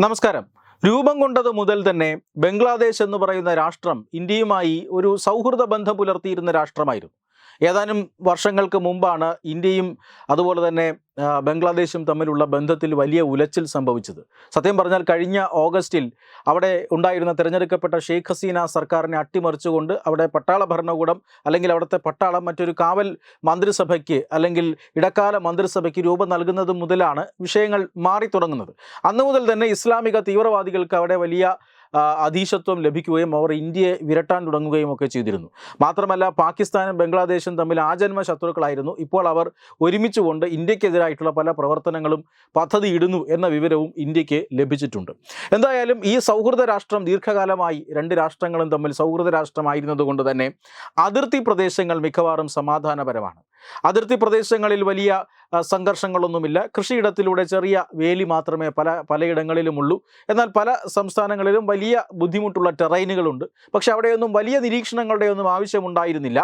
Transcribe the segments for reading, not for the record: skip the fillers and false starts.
നമസ്കാരം. രൂപം കൊണ്ടത് മുതൽ തന്നെ ബംഗ്ലാദേശ് എന്ന് പറയുന്ന രാഷ്ട്രം ഇന്ത്യയുമായി ഒരു സൗഹൃദ ബന്ധം പുലർത്തിയിരുന്ന രാഷ്ട്രമായിരുന്നു. ഏതാനും വർഷങ്ങൾക്ക് മുമ്പാണ് ഇന്ത്യയും അതുപോലെ തന്നെ ബംഗ്ലാദേശും തമ്മിലുള്ള ബന്ധത്തിൽ വലിയ ഉലച്ചിൽ സംഭവിച്ചത്. സത്യം പറഞ്ഞാൽ കഴിഞ്ഞ ഓഗസ്റ്റിൽ അവിടെ ഉണ്ടായിരുന്ന തിരഞ്ഞെടുക്കപ്പെട്ട ഷെയ്ഖ് ഹസീന സർക്കാരിനെ അട്ടിമറിച്ചുകൊണ്ട് അവിടെ പട്ടാള ഭരണകൂടം അല്ലെങ്കിൽ അവിടുത്തെ പട്ടാളം മറ്റൊരു കാവൽ മന്ത്രിസഭയ്ക്ക് അല്ലെങ്കിൽ ഇടക്കാല മന്ത്രിസഭയ്ക്ക് രൂപം നൽകുന്നത് മുതലാണ് വിഷയങ്ങൾ മാറി തുടങ്ങുന്നത്. അന്നു മുതൽ തന്നെ ഇസ്ലാമിക തീവ്രവാദികൾക്ക് അവിടെ വലിയ അധീശത്വം ലഭിക്കുകയും അവർ ഇന്ത്യയെ വിരട്ടാൻ തുടങ്ങുകയും ഒക്കെ ചെയ്തിരുന്നു. മാത്രമല്ല, പാകിസ്ഥാനും ബംഗ്ലാദേശും തമ്മിൽ ആജന്മ ശത്രുക്കളായിരുന്നു. ഇപ്പോൾ അവർ ഒരുമിച്ചുകൊണ്ട് ഇന്ത്യക്കെതിരായിട്ടുള്ള പല പ്രവർത്തനങ്ങളും പദ്ധതിയിടുന്നു എന്ന വിവരവും ഇന്ത്യക്ക് ലഭിച്ചിട്ടുണ്ട്. എന്തായാലും ഈ സൗഹൃദ രാഷ്ട്രം ദീർഘകാലമായി രണ്ട് രാഷ്ട്രങ്ങളും തമ്മിൽ സൗഹൃദ രാഷ്ട്രമായിരുന്നത് കൊണ്ട് തന്നെ അതിർത്തി പ്രദേശങ്ങൾ മിക്കവാറും സമാധാനപരമാണ്. അതിർത്തി പ്രദേശങ്ങളിൽ വലിയ സംഘർഷങ്ങളൊന്നുമില്ല. കൃഷിയിടത്തിലൂടെ ചെറിയ വേലി മാത്രമേ പലയിടങ്ങളിലുമുള്ളൂ. എന്നാൽ പല സംസ്ഥാനങ്ങളിലും വലിയ ബുദ്ധിമുട്ടുള്ള ടെറൈനുകളുണ്ട്. പക്ഷെ അവിടെയൊന്നും വലിയ നിരീക്ഷണങ്ങളുടെയൊന്നും ആവശ്യമുണ്ടായിരുന്നില്ല.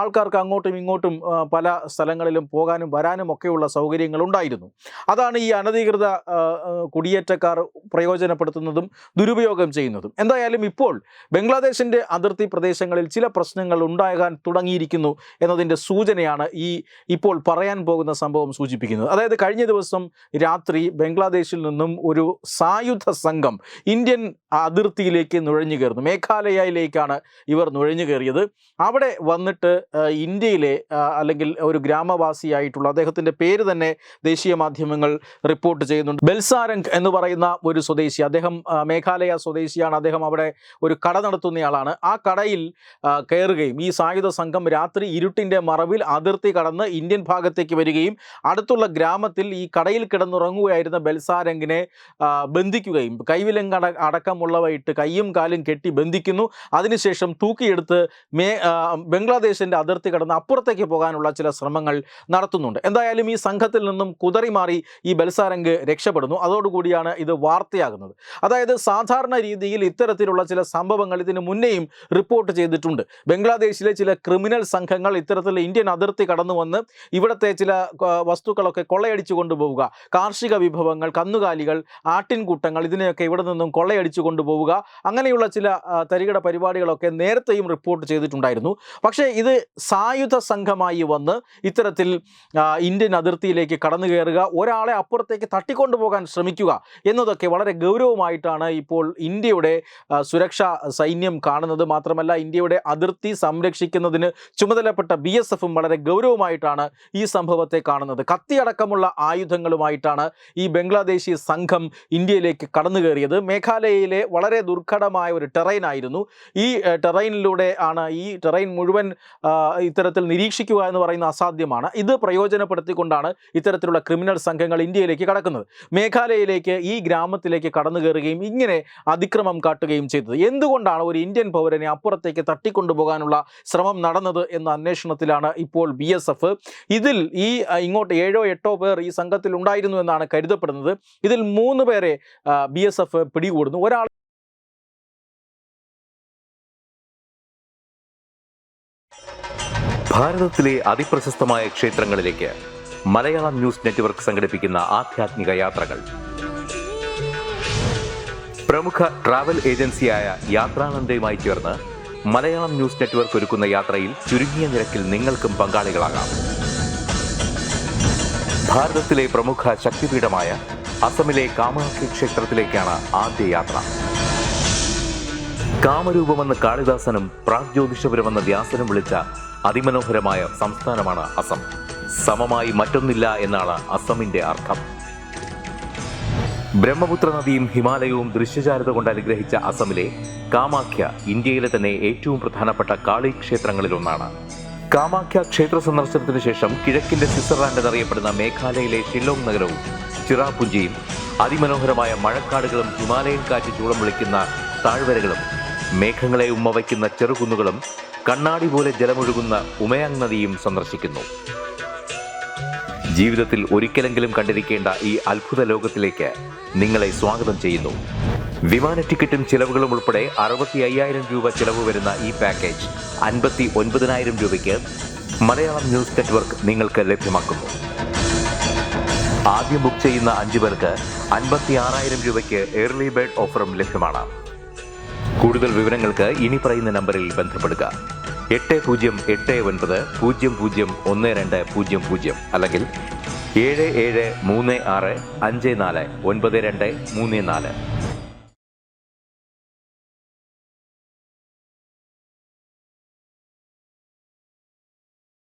ആൾക്കാർക്ക് അങ്ങോട്ടും ഇങ്ങോട്ടും പല സ്ഥലങ്ങളിലും പോകാനും വരാനും ഒക്കെയുള്ള സൗകര്യങ്ങളുണ്ടായിരുന്നു. അതാണ് ഈ അനധികൃത കുടിയേറ്റക്കാർ പ്രയോജനപ്പെടുത്തുന്നതും ദുരുപയോഗം ചെയ്യുന്നതും. എന്തായാലും ഇപ്പോൾ ബംഗ്ലാദേശിൻ്റെ അതിർത്തി പ്രദേശങ്ങളിൽ ചില പ്രശ്നങ്ങൾ ഉണ്ടാകാൻ തുടങ്ങിയിരിക്കുന്നു എന്നതിൻ്റെ സൂചനയാണ് ഇപ്പോൾ പറയാൻ പോകുന്ന സംഭവം സൂചിപ്പിക്കുന്നത്. അതായത് കഴിഞ്ഞ ദിവസം രാത്രി ബംഗ്ലാദേശിൽ നിന്നും ഒരു സായുധ സംഘം ഇന്ത്യൻ അതിർത്തിയിലേക്ക് നുഴഞ്ഞു കയറുന്നു. മേഘാലയയിലേക്കാണ് ഇവർ നുഴഞ്ഞു കയറിയത്. അവിടെ വന്നിട്ട് ഇന്ത്യയിലെ അല്ലെങ്കിൽ ഒരു ഗ്രാമവാസിയായിട്ടുള്ള അദ്ദേഹത്തിൻ്റെ പേര് തന്നെ ദേശീയ മാധ്യമങ്ങൾ റിപ്പോർട്ട് ചെയ്യുന്നുണ്ട്. ബെൽസാരംഗ് എന്ന് പറയുന്ന ഒരു സ്വദേശി, അദ്ദേഹം മേഘാലയ സ്വദേശിയാണ്. അദ്ദേഹം അവിടെ ഒരു കട നടത്തുന്നയാളാണ്. ആ കടയിൽ കയറുകയും ഈ സായുധ സംഘം രാത്രി ഇരുട്ടിൻ്റെ മറവിൽ അതിർത്തി കടന്ന് ഇന്ത്യൻ ഭാഗത്തേക്ക് വരികയും അടുത്തുള്ള ഗ്രാമത്തിൽ ഈ കടയിൽ കിടന്നുറങ്ങുകയായിരുന്ന ബെൽസാരംഗിനെ ബന്ധിക്കുകയും കൈവിലങ്ങ് അടക്കമുള്ളവ ഇട്ട് കയ്യും കാലും കെട്ടി ബന്ധിക്കുന്നു. അതിനുശേഷം തൂക്കിയെടുത്ത് ബംഗ്ലാദേശിൻ്റെ അതിർത്തി കടന്ന് അപ്പുറത്തേക്ക് പോകാനുള്ള ചില ശ്രമങ്ങൾ നടത്തുന്നുണ്ട്. എന്തായാലും ഈ സംഘത്തിൽ നിന്നും കുതറിമാറി ഈ ബെൽസാരംഗ് രക്ഷപ്പെടുന്നു. അതോടുകൂടിയാണ് ഇത് വാർത്തയാകുന്നത്. അതായത് സാധാരണ രീതിയിൽ ഇത്തരത്തിലുള്ള ചില സംഭവങ്ങൾ ഇതിനു മുന്നേയും റിപ്പോർട്ട് ചെയ്തിട്ടുണ്ട്. ബംഗ്ലാദേശിലെ ചില ക്രിമിനൽ സംഘങ്ങൾ ഇത്തരത്തിൽ ഇന്ത്യൻ അതിർത്തി കടന്നു വന്ന് ഇവിടുത്തെ ചില വസ്തുക്കളൊക്കെ കൊള്ളയടിച്ചു കൊണ്ടുപോവുക, കാർഷിക വിഭവങ്ങൾ, കന്നുകാലികൾ, ആട്ടിൻകൂട്ടങ്ങൾ, ഇതിനെയൊക്കെ ഇവിടെ നിന്നും കൊള്ളയടിച്ചു കൊണ്ടുപോവുക, അങ്ങനെയുള്ള ചില തരികിട പരിപാടികളൊക്കെ നേരത്തെയും റിപ്പോർട്ട് ചെയ്തിട്ടുണ്ടായിരുന്നു. പക്ഷേ ഇത് സായുധ സംഘമായി വന്ന് ഇത്തരത്തിൽ ഇന്ത്യൻ അതിർത്തിയിലേക്ക് കടന്നു കയറുക, ഒരാളെ അപ്പുറത്തേക്ക് തട്ടിക്കൊണ്ടുപോകാൻ ശ്രമിക്കുക എന്നതൊക്കെ വളരെ ഗൗരവമായിട്ടാണ് ഇപ്പോൾ ഇന്ത്യയുടെ സുരക്ഷാ സൈന്യം കാണുന്നത്. മാത്രമല്ല, ഇന്ത്യയുടെ അതിർത്തി സംരക്ഷിക്കുന്നതിന് ചുമതലപ്പെട്ട BSFും വളരെ ഗൗരവമായിട്ടാണ് ഈ സംഭവത്തെ കാണുന്നത്. കത്തിയടക്കമുള്ള ആയുധങ്ങളുമായിട്ടാണ് ഈ ബംഗ്ലാദേശി സംഘം ഇന്ത്യയിലേക്ക് കടന്നു കയറിയത്. മേഘാലയയിലെ വളരെ ദുർഘടമായ ഒരു ടെറൈൻ ആയിരുന്നു. ഈ ടെറൈനിലൂടെ ആണ് ഈ ടെറൈൻ മുഴുവൻ ഇത്തരത്തിൽ നിരീക്ഷിക്കുക എന്ന് പറയുന്ന അസാധ്യമാണ്. ഇത് പ്രയോജനപ്പെടുത്തിക്കൊണ്ടാണ് ഇത്തരത്തിലുള്ള ക്രിമിനൽ സംഘങ്ങൾ ഇന്ത്യയിലേക്ക് കടക്കുന്നത്. മേഘാലയയിലേക്ക് ഈ ഗ്രാമത്തിലേക്ക് കടന്നു കയറുകയും ഇങ്ങനെ അതിക്രമം കാട്ടുകയും ചെയ്തത്. എന്തുകൊണ്ടാണ് ഒരു ഇന്ത്യൻ പൗരനെ അപ്പുറത്തേക്ക് തട്ടിക്കൊണ്ടുപോകാനുള്ള ശ്രമം നടന്നത് എന്ന അന്വേഷണത്തിലാണ് ഇപ്പോൾ BSF. ഇതിൽ ഇങ്ങോട്ട് 7-8 പേർ ഈ സംഘത്തിൽ ഉണ്ടായിരുന്നു എന്നാണ് കരുതപ്പെടുന്നത്. ഇതിൽ 3 പേരെ BSF പിടികൂടുന്നു. ഒരാൾ ഭാരതത്തിലെ അതിപ്രശസ്തമായ ക്ഷേത്രങ്ങളിലേക്ക് മലയാളം ന്യൂസ് നെറ്റ്വർക്ക് സംഘടിപ്പിക്കുന്ന ആധ്യാത്മിക യാത്രകൾ. പ്രമുഖ ട്രാവൽ ഏജൻസിയായ യാത്രാനന്ദയുമായി ചേർന്ന് മലയാളം ന്യൂസ് നെറ്റ്വർക്ക് ഒരുക്കുന്ന യാത്രയിൽ ചുരുങ്ങിയ നിരക്കിൽ നിങ്ങൾക്കും പങ്കാളികളാകാം. ഭാരതത്തിലെ പ്രമുഖ ശക്തിപീഠമായ അസമിലെ കാമാഖ്യ ക്ഷേത്രത്തിലേക്കാണ് ആദ്യ യാത്ര. കാമരൂപമെന്ന് കാളിദാസനും പ്രാഗ്ജ്യോതിഷപുരമെന്ന് വ്യാസനും വിളിച്ച അതിമനോഹരമായ സംസ്ഥാനമാണ് അസം. സമമായി മറ്റൊന്നില്ല എന്നാണ് അസമിന്റെ അർത്ഥം. ബ്രഹ്മപുത്ര നദിയും ഹിമാലയവും ദൃശ്യചാരുത കൊണ്ട് അനുഗ്രഹിച്ച അസമിലെ കാമാഖ്യ ഇന്ത്യയിലെ തന്നെ ഏറ്റവും പ്രധാനപ്പെട്ട കാളി ക്ഷേത്രങ്ങളിലൊന്നാണ്. കാമാഖ്യ ക്ഷേത്ര സന്ദർശനത്തിന് ശേഷം കിഴക്കിന്റെ സ്വിറ്റ്സർലാൻഡ് എന്നറിയപ്പെടുന്ന മേഘാലയയിലെ ഷില്ലോങ് നഗരവും ചിറാപുഞ്ചിയും അതിമനോഹരമായ മഴക്കാടുകളും ഹിമാലയൻ കാറ്റ് ചൂളം വിളിക്കുന്ന താഴ്വരകളും മേഘങ്ങളെ ഉമ്മവയ്ക്കുന്ന ചെറുകുന്നുകളും കണ്ണാടി പോലെ ജലമൊഴുകുന്ന ഉമയാങ് നദിയും സന്ദർശിക്കുന്നു. ജീവിതത്തിൽ ഒരിക്കലെങ്കിലും കണ്ടിരിക്കേണ്ട ഈ അത്ഭുത ലോകത്തിലേക്ക് നിങ്ങളെ സ്വാഗതം ചെയ്യുന്നു. വിമാന ടിക്കറ്റും ചിലവുകളും ഉൾപ്പെടെ 65,000 രൂപ ചിലവ് വരുന്ന ഈ പാക്കേജ് 59,000 രൂപയ്ക്ക് മലയാളം ന്യൂസ് നെറ്റ്വർക്ക് നിങ്ങൾക്ക് ലഭ്യമാക്കുന്നു. ആദ്യം ബുക്ക് ചെയ്യുന്ന 5 പേർക്ക് 56,000 രൂപയ്ക്ക് ഏർലി ബേർഡ് ഓഫറും ലഭ്യമാണ്. കൂടുതൽ വിവരങ്ങൾക്ക് ഇനി പറയുന്ന നമ്പറിൽ ബന്ധപ്പെടുക. 8089001200 അല്ലെങ്കിൽ 7736549234.